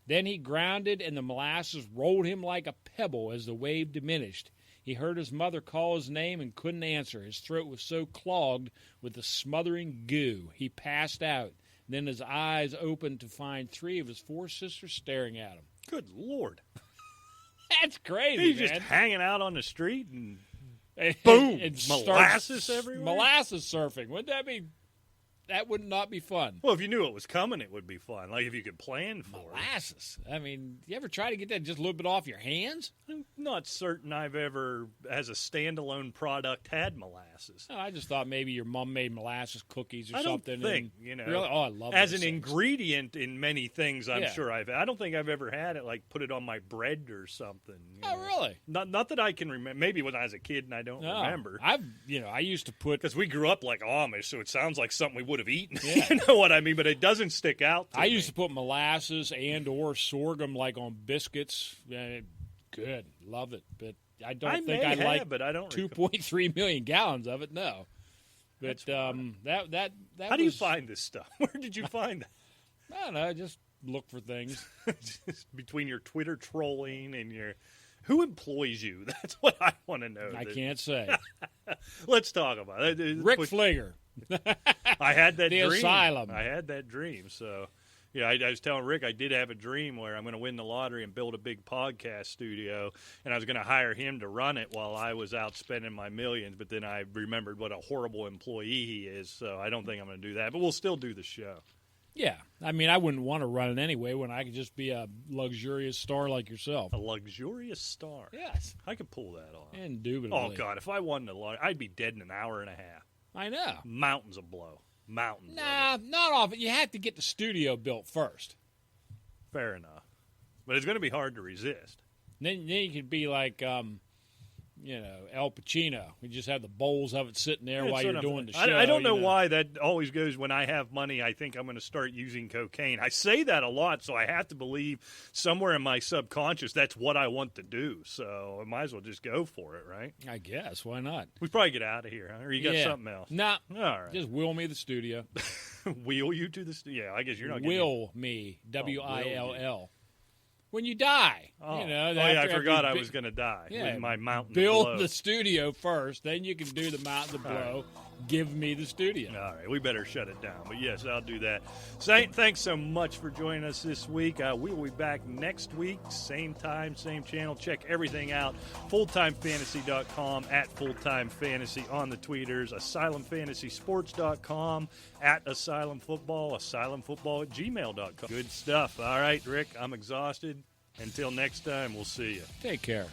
S3: Then he grounded, and the molasses rolled him like a pebble as the wave diminished. He heard his mother call his name and couldn't answer. His throat was so clogged with the smothering goo. He passed out. Then his eyes opened to find 3 of his 4 sisters staring at him.
S2: Good Lord.
S3: That's crazy,
S2: He's
S3: man.
S2: just hanging out on the street and boom,
S3: and
S2: molasses everywhere.
S3: Molasses surfing. Wouldn't that be? That would not be fun.
S2: Well, if you knew it was coming, it would be fun. Like if you could plan for
S3: Molasses. I mean, you ever try to get that just a little bit off your hands?
S2: it. I'm not certain I've ever, as a standalone product, had molasses.
S3: No, I just thought maybe your mom made molasses cookies or
S2: I don't
S3: something.
S2: think,
S3: Really? Oh, I love
S2: as
S3: those
S2: an
S3: things.
S2: ingredient in many things. I'm
S3: Yeah.
S2: sure I don't think I've ever had it. Like put it on my bread or something. you
S3: Oh,
S2: know.
S3: really?
S2: Not that I can remember. Maybe when I was a kid and I don't
S3: No.
S2: remember.
S3: I used to put.
S2: Because we grew up like Amish, so it sounds like something we would have eaten.
S3: Yeah.
S2: You know what I mean? But it doesn't stick out to
S3: I
S2: me.
S3: used to put molasses and or sorghum like on biscuits. Good, love it. But I don't think
S2: may
S3: I
S2: have,
S3: like
S2: but I don't
S3: 2.3 million gallons of it. No, but that
S2: How do you find this stuff? Where did you find that?
S3: I don't know. I just look for things.
S2: Just between your Twitter trolling and your... Who employs you? That's what I want to know.
S3: I can't say.
S2: Let's talk about it.
S3: Rick Fleeger.
S2: I had that
S3: The
S2: dream.
S3: Asylum.
S2: I had that dream. So, yeah, I was telling Rick I did have a dream where I'm going to win the lottery and build a big podcast studio, and I was going to hire him to run it while I was out spending my millions. But then I remembered what a horrible employee he is, so I don't think I'm going to do that. But we'll still do the show.
S3: Yeah, I mean, I wouldn't want to run it anyway when I could just be a luxurious star like yourself.
S2: A luxurious star.
S3: Yes,
S2: I could pull that off.
S3: indubitably.
S2: Oh, God, if I won the lottery, I'd be dead in an hour and a half.
S3: I know.
S2: Mountains of blow. Mountains.
S3: Nah,
S2: of it.
S3: not off. You have to get the studio built first.
S2: Fair enough. But it's going to be hard to resist.
S3: Then you could be like, Al Pacino. We just have the bowls of it sitting there while you're doing the show.
S2: I don't know why that always goes when I have money, I think I'm going to start using cocaine. I say that a lot, so I have to believe somewhere in my subconscious that's what I want to do. So I might as well just go for it, right?
S3: I guess. Why not?
S2: We probably get out of here, huh? Or you got something else?
S3: Nah.
S2: All right.
S3: Just wheel me the studio.
S2: Wheel you to the studio? Yeah, I guess you're not going
S3: Will me. W-I-L-L. When you die.
S2: Oh,
S3: After
S2: I forgot I
S3: every
S2: was going to die
S3: Yeah,
S2: with my mountain
S3: build
S2: of blow.
S3: the studio first, then you can do the mountain of blow. Give me the studio.
S2: All right, we better shut it down. But yes, I'll do that. Saint, thanks so much for joining us this week. We will be back next week, same time, same channel. Check everything out. FulltimeFantasy.com, at FulltimeFantasy on the tweeters. AsylumFantasySports.com, at AsylumFootball, AsylumFootball@gmail.com. Good stuff. All right, Rick, I'm exhausted. Until next time, we'll see you.
S3: Take care.